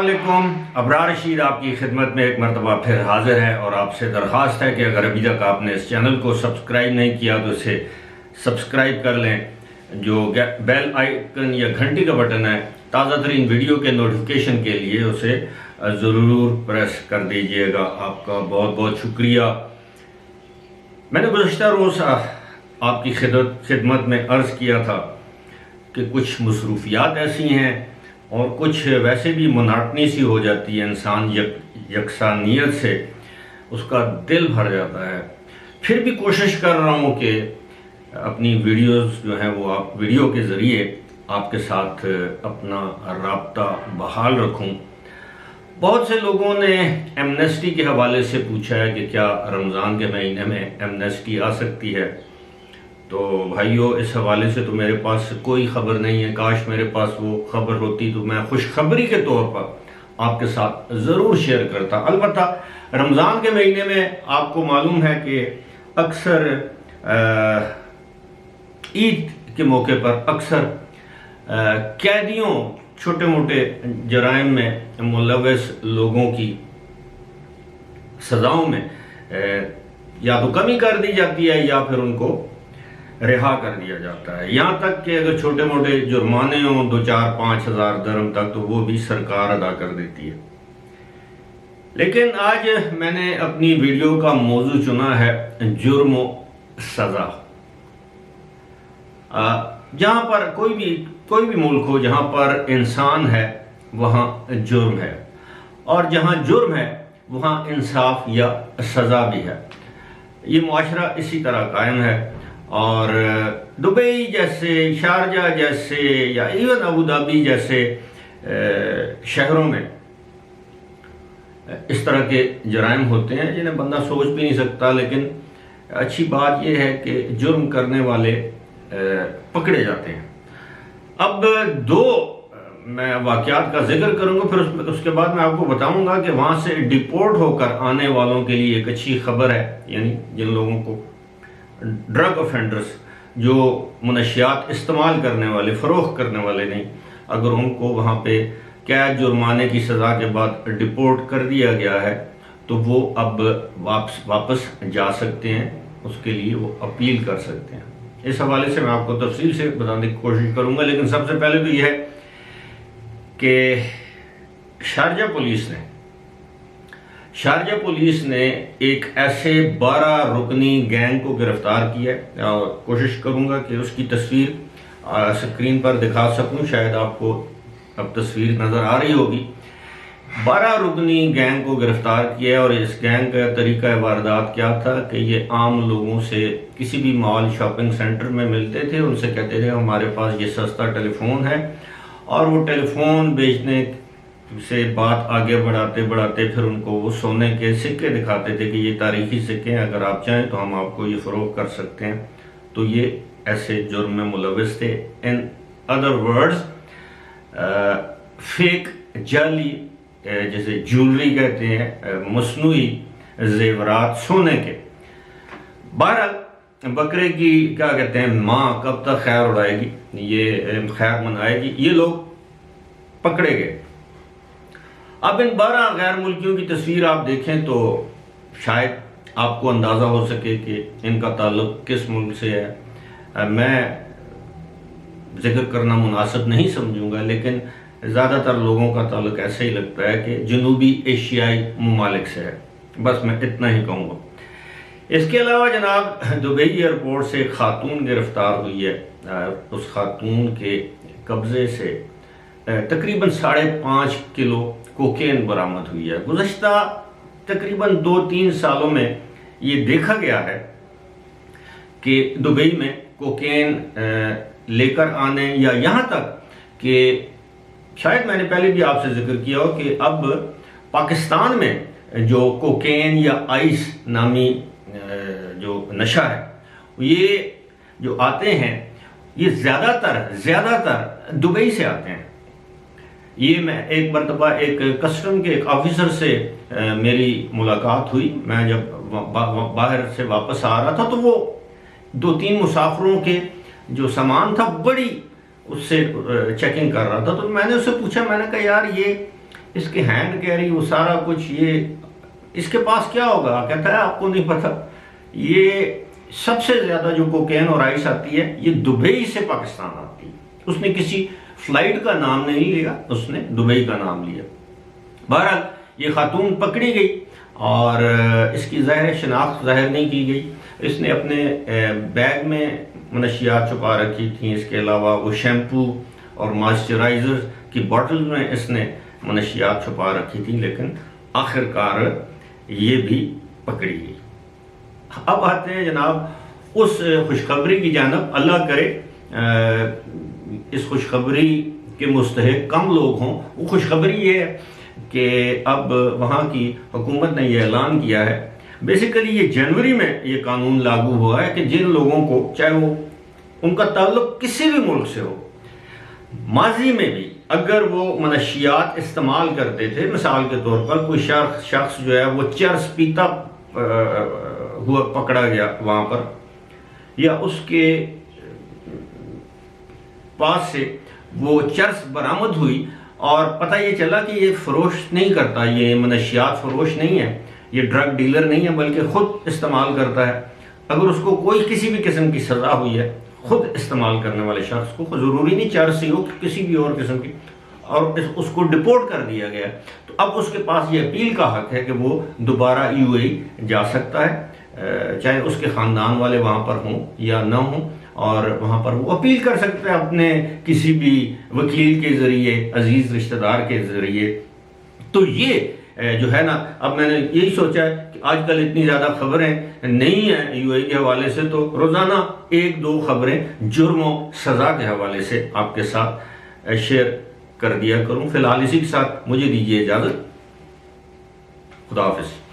अस्सलामुअलैकुम। अबरार रशीद आपकी खिदमत में एक मरतबा फिर हाजिर है और आपसे दरख्वास्त है कि अगर अभी तक आपने इस चैनल को सब्सक्राइब नहीं किया तो इसे सब्सक्राइब कर लें। जो बेल आइकन या घंटी का बटन है, ताज़ा तरीन वीडियो के नोटिफिकेशन के लिए उसे ज़रूर प्रेस कर दीजिएगा। आपका बहुत बहुत शुक्रिया। मैंने गुज़श्ता रोज़ आपकी खिदमत में अर्ज़ किया था कि कुछ मसरूफियात ऐसी हैं और कुछ वैसे भी मोनाटनी सी हो जाती है, इंसान यकसानियत से उसका दिल भर जाता है। फिर भी कोशिश कर रहा हूँ कि अपनी वीडियोस जो हैं वो आप वीडियो के ज़रिए आपके साथ अपना राब्ता बहाल रखूँ। बहुत से लोगों ने एमनेस्टी के हवाले से पूछा है कि क्या रमज़ान के महीने में एमनेस्टी आ सकती है। तो भाइयों, इस हवाले से तो मेरे पास कोई ख़बर नहीं है। काश मेरे पास वो ख़बर होती तो मैं खुशखबरी के तौर पर आपके साथ ज़रूर शेयर करता। अलबत्ता रमज़ान के महीने में आपको मालूम है कि अक्सर ईद के मौके पर अक्सर कैदियों, छोटे मोटे जराइम में मुलव्वस लोगों की सज़ाओं में या तो कमी कर दी जाती है या फिर उनको रिहा कर दिया जाता है। यहाँ तक कि अगर छोटे मोटे जुर्माने हों 2-4-5 हज़ार दरम तक, तो वो भी सरकार अदा कर देती है। लेकिन आज मैंने अपनी वीडियो का मौजू चुना है जुर्म व सज़ा। जहाँ पर कोई भी मुल्क हो जहाँ पर इंसान है वहाँ जुर्म है, और जहाँ जुर्म है वहाँ इंसाफ या सज़ा भी है। ये मुआशरा इसी तरह कायम है। और दुबई जैसे, शारजा जैसे या इवन अबू धाबी जैसे शहरों में इस तरह के जराइम होते हैं जिन्हें बंदा सोच भी नहीं सकता। लेकिन अच्छी बात यह है कि जुर्म करने वाले पकड़े जाते हैं। अब दो मैं वाक़यात का जिक्र करूंगा, फिर उसके बाद मैं आपको बताऊंगा कि वहाँ से डिपोर्ट होकर आने वालों के लिए एक अच्छी खबर है। यानी जिन लोगों को ड्रग ऑफेंडर्स, जो मनशियात इस्तेमाल करने वाले, फ़रोख्त करने वाले नहीं, अगर उनको वहाँ पे कैद जुर्माने की सज़ा के बाद डिपोर्ट कर दिया गया है तो वो अब वापस जा सकते हैं। उसके लिए वो अपील कर सकते हैं। इस हवाले से मैं आपको तफसील से बताने की कोशिश करूँगा। लेकिन सबसे पहले तो यह है कि शारजा पुलिस ने एक ऐसे 12 रुकनी गैंग को गिरफ्तार किया है। और कोशिश करूंगा कि उसकी तस्वीर स्क्रीन पर दिखा सकूं। शायद आपको अब तस्वीर नज़र आ रही होगी। 12 रुकनी गैंग को गिरफ्तार किया है। और इस गैंग का तरीका वारदात क्या था कि ये आम लोगों से किसी भी मॉल, शॉपिंग सेंटर में मिलते थे, उनसे कहते थे हमारे पास ये सस्ता टेलीफोन है, और वो टेलीफोन बेचने से बात आगे बढ़ाते बढ़ाते फिर उनको वो सोने के सिक्के दिखाते थे कि ये तारीखी सिक्के हैं, अगर आप चाहें तो हम आपको ये फ़रोख्त कर सकते हैं। तो ये ऐसे जुर्म में मुलव्वस थे। इन अदर वर्ड्स, फेक, जाली, जैसे ज्वेलरी कहते हैं, मसनूई जेवरात सोने के। बहरहाल बकरे की क्या कहते हैं, माँ कब तक खैर उड़ाएगी, ये खैर मनाएगी। ये लोग पकड़े गए। अब इन 12 गैर मुल्कियों की तस्वीर आप देखें तो शायद आपको अंदाज़ा हो सके कि इनका ताल्लुक किस मुल्क से है। मैं जिक्र करना मुनासिब नहीं समझूंगा, लेकिन ज़्यादातर लोगों का ताल्लुक ऐसे ही लगता है कि जनूबी एशियाई ममालिक से है। बस मैं इतना ही कहूँगा। इसके अलावा जनाब, दुबई एयरपोर्ट से एक खातून गिरफ्तार हुई है। उस खातून के कब्ज़े से तकरीबन 5.5 किलो कोकेन बरामद हुई है। गुज़श्ता तकरीबन 2-3 सालों में ये देखा गया है कि दुबई में कोकेन लेकर आने, या यहाँ तक कि शायद मैंने पहले भी आपसे जिक्र किया हो कि अब पाकिस्तान में जो कोकेन या आइस नामी जो नशा है, ये जो आते हैं ये ज़्यादातर दुबई से आते हैं। ये मैं एक मरतबा एक कस्टम के एक ऑफिसर से मेरी मुलाकात हुई। मैं जब बाहर से वापस आ रहा था तो वो 2-3 मुसाफिरों के जो सामान था बड़ी उससे चेकिंग कर रहा था। तो मैंने उससे पूछा, मैंने कहा यार ये इसके हैंड कैरी वो सारा कुछ, ये इसके पास क्या होगा? कहता है आपको नहीं पता, ये सबसे ज्यादा जो कोकेन और आइस आती है ये दुबई से पाकिस्तान आती है। उसने किसी फ्लाइट का नाम नहीं लिया, उसने दुबई का नाम लिया। बहरहाल ये खातून पकड़ी गई और इसकी ज़ाहिर शनाख्त ज़ाहिर नहीं की गई। इसने अपने बैग में मनशियात छुपा रखी थी, इसके अलावा वो शैम्पू और मॉइस्चराइज़र की बॉटल में इसने मनशियात छुपा रखी थी, लेकिन आखिरकार ये भी पकड़ी गई। अब आते हैं जनाब उस खुशखबरी की जानब। अल्लाह करे इस खुशखबरी के मुस्तहिक कम लोग हों। वो खुशखबरी ये है कि अब वहाँ की हुकूमत ने यह ऐलान किया है, बेसिकली ये जनवरी में ये कानून लागू हुआ है कि जिन लोगों को, चाहे वो उनका ताल्लुक किसी भी मुल्क से हो, माजी में भी अगर वो मनशियात इस्तेमाल करते थे, मिसाल के तौर पर कोई शख्स जो है वो चरस पीता हुआ पकड़ा गया वहाँ पर, या उसके पास से वो चरस बरामद हुई और पता ये चला कि ये फरोश नहीं करता, ये मनशियात फरोश नहीं है, ये ड्रग डीलर नहीं है, बल्कि खुद इस्तेमाल करता है। अगर उसको कोई किसी भी किस्म की सज़ा हुई है खुद इस्तेमाल करने वाले शख्स को, ज़रूरी नहीं चरस ही हो, किसी भी और किस्म की, और उसको डिपोर्ट कर दिया गया, तो अब उसके पास ये अपील का हक है कि वो दोबारा यूएई जा सकता है, चाहे उसके ख़ानदान वाले वहाँ पर हों या ना हों, और वहाँ पर वो अपील कर सकते हैं अपने किसी भी वकील के ज़रिए, अजीज़ रिश्तेदार के ज़रिए। तो ये जो है ना, अब मैंने यही सोचा है कि आजकल इतनी ज़्यादा खबरें नहीं हैं यूएई के हवाले से, तो रोज़ाना एक दो खबरें जुर्म और सज़ा के हवाले से आपके साथ शेयर कर दिया करूँ। फिलहाल इसी के साथ मुझे दीजिए इजाज़त। खुदा हाफिज़।